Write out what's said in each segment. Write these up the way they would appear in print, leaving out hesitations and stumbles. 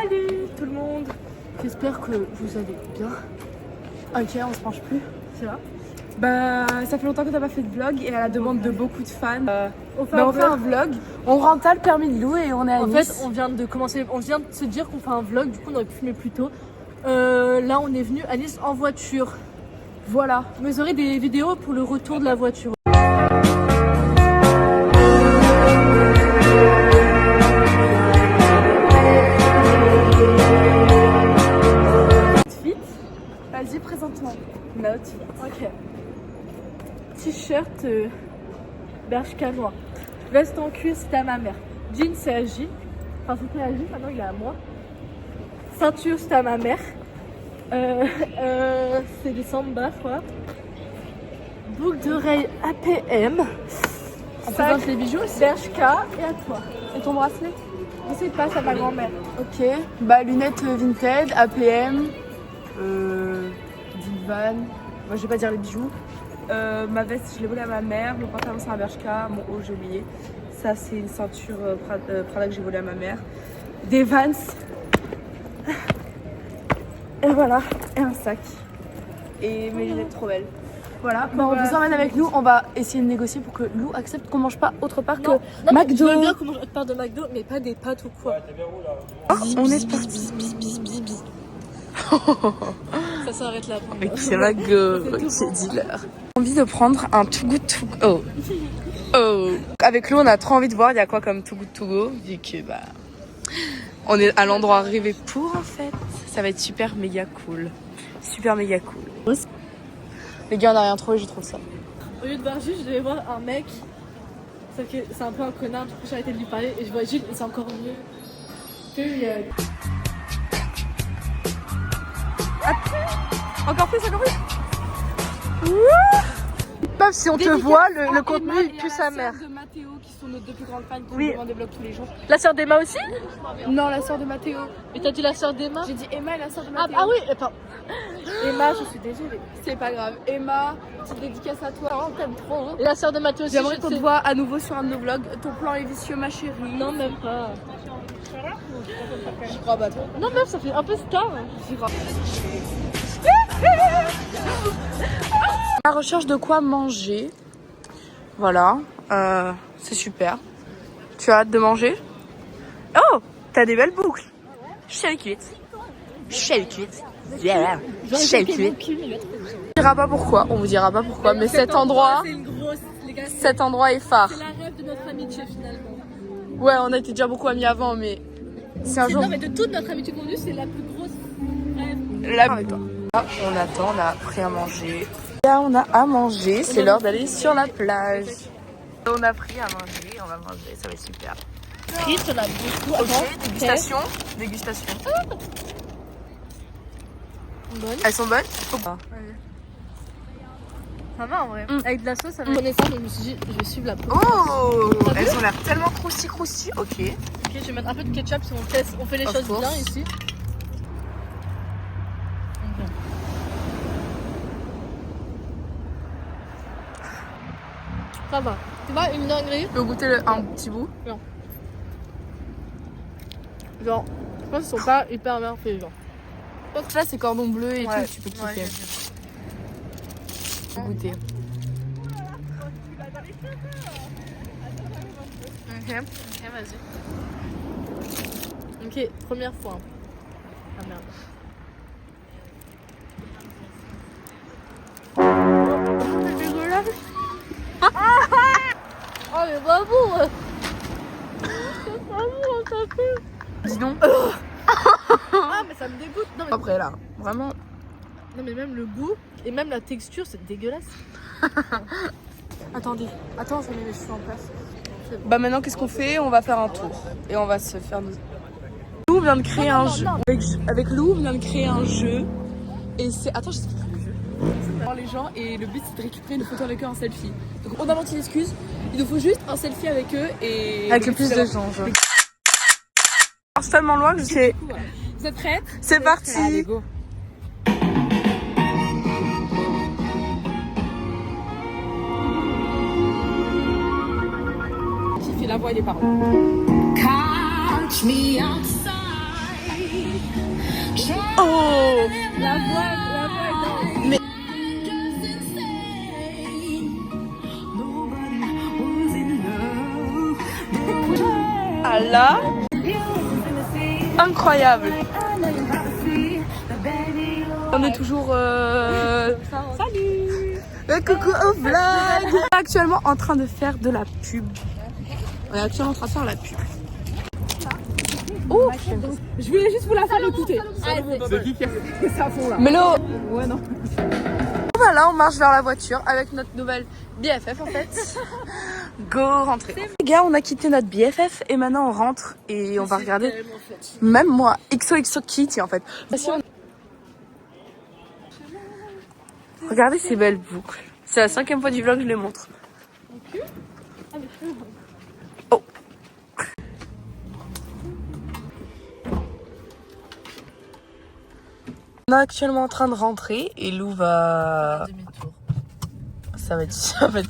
Salut tout le monde. J'espère que vous allez bien. Ok, on se penche plus, c'est vrai. Bah, ça fait longtemps que t'as pas fait de vlog et à la demande de beaucoup de fans, on fait un vlog. On renta le permis de Lou et on est à Nice. En fait, on vient de se dire qu'on fait un vlog, du coup on aurait pu filmer plus tôt. Là, on est venu à Nice en voiture. Voilà. Mais vous aurez des vidéos pour le retour de la voiture. Vas-y, présente-moi. Note. Ok. T-shirt Bershka noir. Veste en cuir, c'était à ma mère. Jean, c'est à J. Enfin, c'était à J, maintenant il est à moi. Ceinture, c'était à ma mère. C'est des samba, quoi. Boucle d'oreille APM. On présente les bijoux aussi. Bershka et à toi. Et ton bracelet? C'est pas à ma grand-mère. Ok. Bah, lunettes Vinted, APM. Dilvan, moi je vais pas dire les bijoux. Ma veste je l'ai volée à ma mère, mon pantalon c'est un Bershka, mon haut j'ai oublié. Ça c'est une ceinture Prada que j'ai volée à ma mère. Des Vans. Et voilà, et un sac. Et mes lunettes trop belles. Voilà, bah, on vous emmène avec nous, on va essayer de négocier pour que Lou accepte qu'on mange pas autre part que McDo. Je veux bien qu'on mange autre part de McDo, mais pas des pâtes ou quoi. Oh, on est parti. Ça s'arrête là. Ok, la gueule, c'est dealer. J'ai envie de prendre un Too Good To Go. Oh. Avec Lou, on a trop envie de voir il y a quoi comme Too Good To Go, vu que bah on est à l'endroit rêvé pour en fait. Ça va être super méga cool. Super méga cool. Les gars, on n'a rien trouvé, je trouve ça. Au lieu de voir Jules, je vais voir un mec. Sauf que c'est un peu un connard, du coup j'ai arrêté de lui parler et je vois Jules et c'est encore mieux. Period. Encore plus. Même si on te voit, le contenu il pue sa mère. La sœur de Mathéo qui sont nos deux plus grandes fans qui Oui. nous demandent des vlogs tous les jours. La sœur d'Emma aussi? Non, la sœur de Mathéo. Mais t'as dit la sœur d'Emma? J'ai dit Emma et la sœur de Mathéo. Ah oui, pardon. Emma, je suis désolée. C'est pas grave. Emma, petite dédicace à toi, on t'aime trop. Et la sœur de Mathéo aussi. J'aimerais qu'on te voit à nouveau sur un de nos vlogs. Ton plan est vicieux, ma chérie. Non, même pas. Je crois pas toi. Non, même ça fait un peu star. J'y crois. À la recherche de quoi manger. Voilà, c'est super. Tu as hâte de manger? Oh, t'as des belles boucles. Shell cuite. Yeah. Shell cuite. On dira pas pourquoi, on vous dira pas pourquoi, mais cet endroit est phare. C'est la rêve de notre amitié finalement. Ouais, on a été déjà beaucoup amis avant, mais c'est un jour. Non, mais de toute notre amitié convenue, c'est la plus grosse rêve. Là, avec toi. Là, on attend, on a pris à manger. Là, on a à manger, c'est l'heure d'aller sur la plage. On a pris à manger, on va manger, ça va être super. Frites, on a beaucoup. Ok, dégustation. Dégustation. Bonne. Elles sont bonnes? Ça va en vrai. Avec de la sauce, ça va. Je connais ça, mais je me suis dit, je vais suivre la peau. Oh, elles ont l'air tellement croustilles. Ok. Ok, je vais mettre un peu de ketchup si on teste, on fait les choses bien ici. Ça va. Tu vois, une dinguerie. Tu peux goûter un petit bout? Non. Genre, je pense qu'ils sont pas hyper bien faits, genre. Là, c'est cordon bleu et Ouais. tout, tu peux kiffer. Goûter. Ok, vas-y. Ok, première fois. Ah merde. C'est dégueulasse. Oh mais pas bon. C'est pas bon, ça fait. Dis donc. Ah mais ça me dégoûte. Non mais, Après là, vraiment. non mais même le goût et même la texture, c'est dégueulasse. Attendez, attends, ça met mes cheveux en place. Bah maintenant, qu'est-ce qu'on fait? On va faire un tour et on va se faire nos. Lou vient de créer un jeu. Avec Lou, on vient de créer un jeu et c'est. Attends, je sais pas le jeu. C'est voir les gens et le but c'est de récupérer une photo avec eux en selfie. Donc on invente une excuse. Il nous faut juste un selfie avec eux et. Avec le plus de gens, genre. Tellement loin que je sais. Vous êtes prêtes? C'est parti. Allez, go. Qui fait la voix et les paroles? Catch me outside. Oh. La voix Mais... Ah là, incroyable. On est toujours salut. Coucou au vlog. On est actuellement en train de faire de la pub. On est actuellement en train de faire la pub. Oh, Je voulais juste vous la faire écouter. C'est qui a fait ça à fond là? Mélo. Ouais, non. Voilà, on marche vers la voiture avec notre nouvelle BFF en fait. Go rentrer. Les gars, on a quitté notre BFF et maintenant on rentre et on va regarder. Même moi, XOXO Kitty en fait. Regardez ces belles boucles. C'est la 5e fois du vlog que je les montre. Oh. On est actuellement en train de rentrer et Lou va... Demi-tour. Ça va être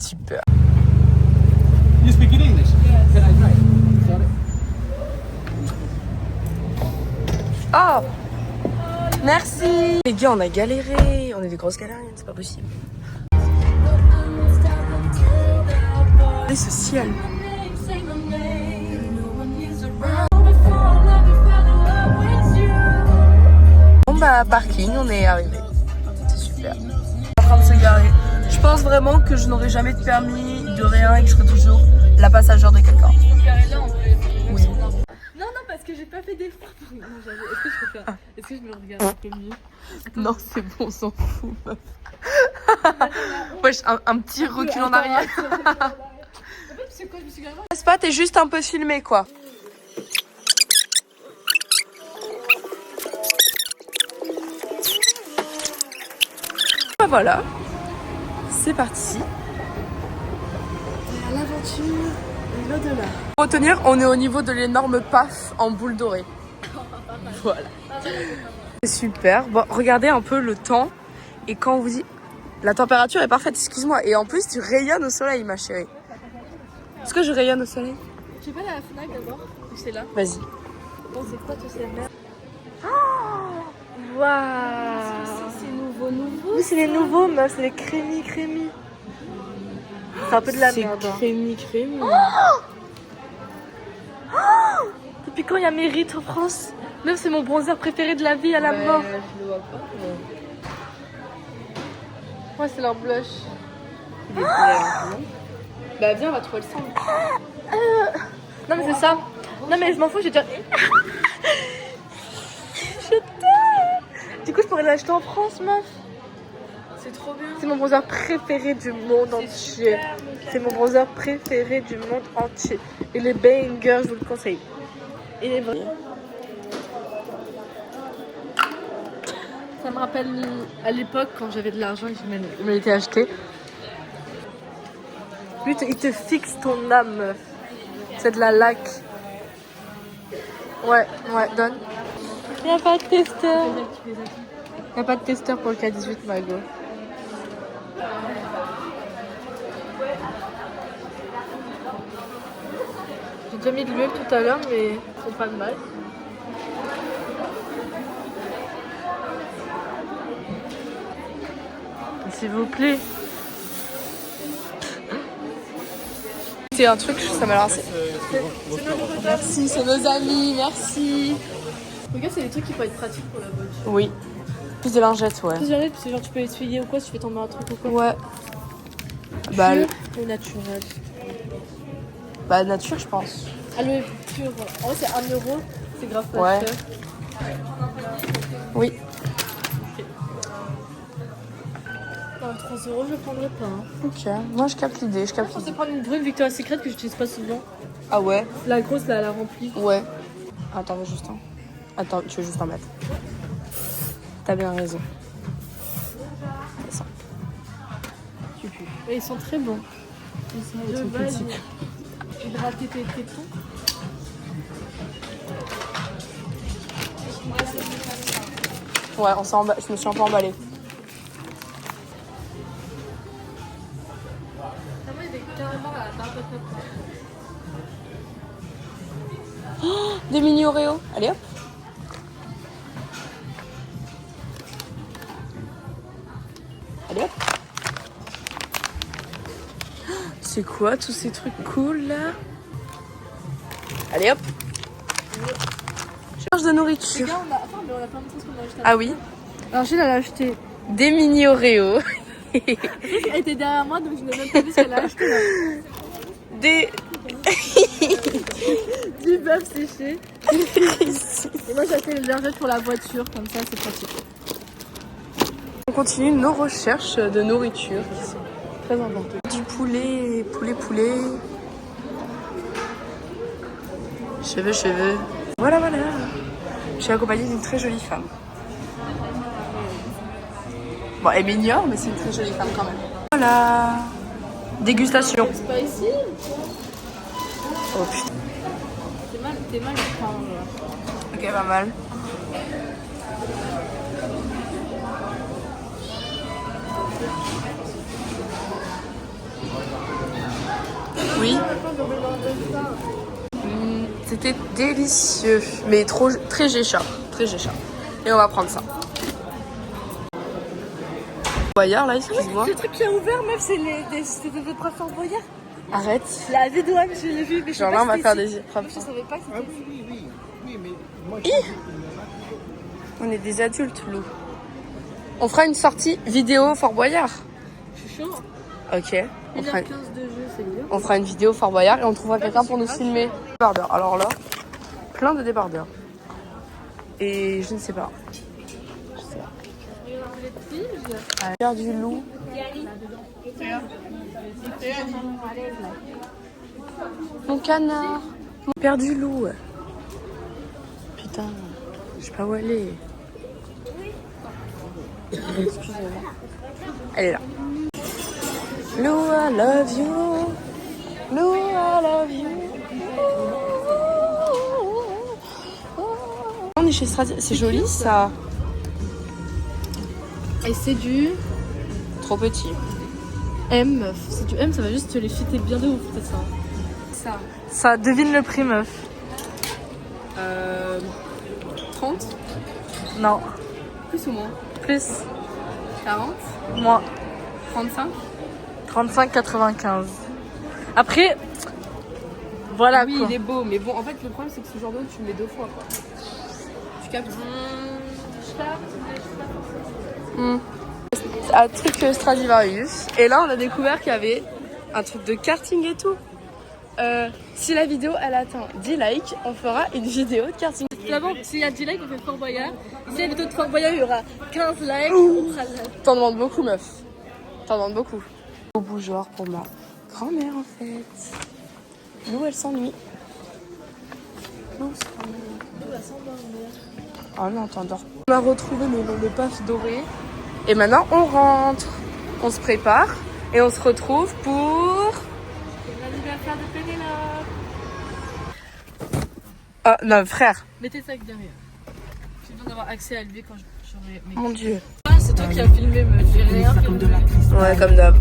super. You speak in English? Can I try? Sorry. Oh, merci. Les gars, on a galéré. On est des grosses galériennes, c'est pas possible. Regardez ce ciel. Bon bah, parking, on est arrivé. C'est super. On est en train de se garer. Je pense vraiment que je n'aurai jamais de permis, de rien et que je serai toujours la passagère de quelqu'un. Oui. Non, parce que j'ai pas fait d'effort. Non, j'avoue. Est-ce que je peux faire... Est-ce que je me regarde un peu mieux? Non, c'est bon, on s'en fout, meuf. Wesh, un petit recul en arrière. C'est quoi, je me suis garée. N'est-ce pas, t'es juste un peu filmé, quoi. Voilà, c'est parti. À l'aventure et l'au-delà. Pour retenir, on est au niveau de l'énorme paf en boule dorée. Voilà. C'est super. Bon, regardez un peu le temps. Et quand on vous dit... La température est parfaite, excuse-moi. Et en plus, tu rayonnes au soleil, ma chérie. Est-ce que je rayonne au soleil? J'ai pas la Fnac d'abord. C'est là. Vas-y. Bon, c'est quoi tous ces merdes? Waouh! C'est nouveau. Oui, c'est les nouveaux, meuf, c'est les crémis. C'est un peu de la merde. C'est crémi. Depuis quand il y a Mérite en France? Meuf, c'est mon bronzer préféré de la vie à la mort. Je le vois pas. Moi, c'est leur blush. Bah viens, on va trouver le sang. Non, mais c'est ça. Non, mais je m'en fous, j'ai déjà... Je t'aime. Du coup, je pourrais l'acheter en France, meuf. C'est trop bien. C'est mon bronzer préféré du monde entier. C'est mon bronzer préféré du monde entier. Et les bangers, je vous le conseille. Et les vrais. Ça me rappelle à l'époque quand j'avais de l'argent et que je me l'étais acheté. Lui, il te fixe ton âme, meuf. C'est de la laque. Ouais, donne. Il n'y a pas de testeur. Il n'y a pas de testeur pour le K18, Mago. J'ai déjà mis de l'huile tout à l'heure, mais c'est pas de mal. S'il vous plaît. C'est un truc, ça m'a lancé. Merci, c'est nos amis, merci. Regarde, c'est des trucs qui peuvent être pratiques pour la voiture. Oui. Plus de lingettes, ouais. Plus jamais, parce que genre tu peux essuyer ou quoi si tu fais tomber un truc ou quoi. Ouais. Bah, Ou naturel. bah nature, je pense. Aloe pur. En vrai, c'est 1 €. C'est grave pas Ouais. cher. Oui. Non, 3 €, je le prendrais pas. Hein. Ok, moi je capte l'idée, Je pensais prendre une brune Victoria's Secret que j'utilise pas souvent. Ah ouais? La grosse, là, la remplie. Ouais. Attends, mais juste un. Attends, tu veux juste en mettre. T'as bien raison. C'est ça. Tu pues. Et ils sont très bons. Ils sont petits. Hydrater tes tétons. Ouais, je me suis un peu emballée. Moi, il est carrément à la barbe Des mini Oreo. Allez hop. Allez hop. C'est quoi tous ces trucs cool là? Allez hop. Charge de nourriture. Regarde, attends, mais on a pas montré ce qu'on a acheté. Ah oui. Alors Gilles, elle a acheté. Des mini Oreo. Elle était derrière moi, donc je n'ai même pas vu ce qu'elle a acheté. Là. Des... Du bœuf séché. Et moi j'ai acheté une lingette pour la voiture, comme ça c'est pratique. On continue nos recherches de nourriture qui sont très importantes. Du poulet. Cheveux. Voilà. Je suis accompagnée d'une très jolie femme. Bon, elle m'ignore, mais c'est une très jolie femme quand même. Voilà. Dégustation. C'est pas ici? Oh putain. T'es mal je crois. Ok, pas mal. Oui. C'était délicieux, mais très gécha. Et on va prendre ça. Boyard là, ici, qui se voit. Le truc qui a ouvert, meuf, c'est des épreuves Fort Boyard. Arrête. La vidéo, je l'ai vue, mais je sais Genre pas là, on va si faire c'était des ici. épreuves. Je savais pas que c'était ici. On est des adultes, Lou. On fera une sortie vidéo Fort Boyard. Je suis chaud. Ok. On 1h15 fera, de jeu, c'est bien. on fera une vidéo Fort Boyard et on trouvera quelqu'un pour nous filmer. Débardeurs. Alors là, plein de débardeurs. Et je ne sais pas. Regarde les petits. Pierre du loup. Mon canard. Mon père du loup. Putain, je sais pas où elle est. Excusez-moi. Elle est là. Lou, I love you. Lou, I love you. On est chez Stradi. C'est joli ça. Et c'est du Trop petit. M, meuf. C'est du M, ça va juste te les fitter bien de ouf, c'est ça. Ça. Ça, devine le prix, meuf. 30. Non. Plus ou moins. Plus. 40. Moins. 35. 35,95. Après, voilà Oui, quoi. il est beau, mais bon, en fait, le problème, c'est que ce genre d'eau, tu le mets 2 fois, quoi. Tu captes? Un truc Stradivarius. Et là, on a découvert qu'il y avait un truc de karting et tout. Si la vidéo, elle atteint 10 likes, on fera une vidéo de karting. D'abord, s'il y a 10 likes, on fait Fort Boyard. Si la vidéo de Fort Boyard, il y aura 15 likes, on fera la... T'en demandes beaucoup, meuf. T'en demandes beaucoup. Au bougeoir pour ma grand-mère, en fait. Lou, elle s'ennuie. Lou s'ennuie. Oh non, t'endors. On a retrouvé le paf doré. Et maintenant, on rentre. On se prépare. Et on se retrouve pour... L'anniversaire de Pénélope. Ah, non, frère. Mettez ça derrière. J'ai besoin d'avoir accès à lui quand j'aurai... Mon Dieu. Ah, c'est toi qui as filmé, me j'ai rien filmé. Ouais, comme d'hab.